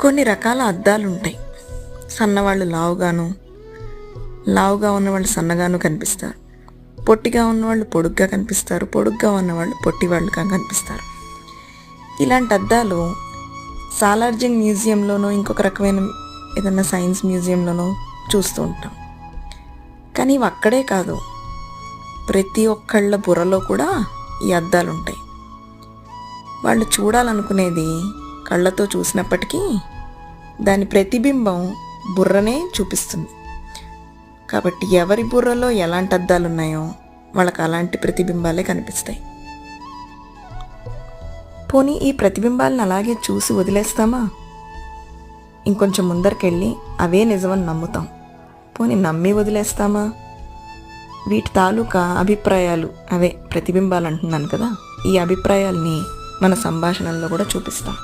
కొన్ని రకాల అద్దాలు ఉంటాయి. సన్నవాళ్ళు లావుగాను, లావుగా ఉన్నవాళ్ళు సన్నగాను కనిపిస్తారు. పొట్టిగా ఉన్నవాళ్ళు పొడుగ్గా కనిపిస్తారు, పొడుగ్గా ఉన్నవాళ్ళు పొట్టివాళ్ళుగా కనిపిస్తారు. ఇలాంటి అద్దాలు సాలార్జంగ్ మ్యూజియంలోనో ఇంకొక రకమైన ఏదన్నా సైన్స్ మ్యూజియంలోనో చూస్తూ ఉంటాం. కానీ ఇవి అక్కడే కాదు, ప్రతి ఒక్కళ్ళ బుర్రలో కూడా ఈ అద్దాలు ఉంటాయి. వాళ్ళు చూడాలనుకునేది కళ్ళతో చూసినప్పటికీ దాని ప్రతిబింబం బుర్రనే చూపిస్తుంది. కాబట్టి ఎవరి బుర్రలో ఎలాంటి అద్దాలు ఉన్నాయో వాళ్ళకి అలాంటి ప్రతిబింబాలే కనిపిస్తాయి. పోనీ ఈ ప్రతిబింబాలను అలాగే చూసి వదిలేస్తామా? ఇంకొంచెం ముందరికెళ్ళి అవే నిజమని నమ్ముతాం. పోనీ నమ్మి వదిలేస్తామా? వీటి తాలూకా అభిప్రాయాలు, అవే ప్రతిబింబాలు అంటున్నాను కదా, ఈ అభిప్రాయాల్ని మన సంభాషణల్లో కూడా చూపిస్తాం.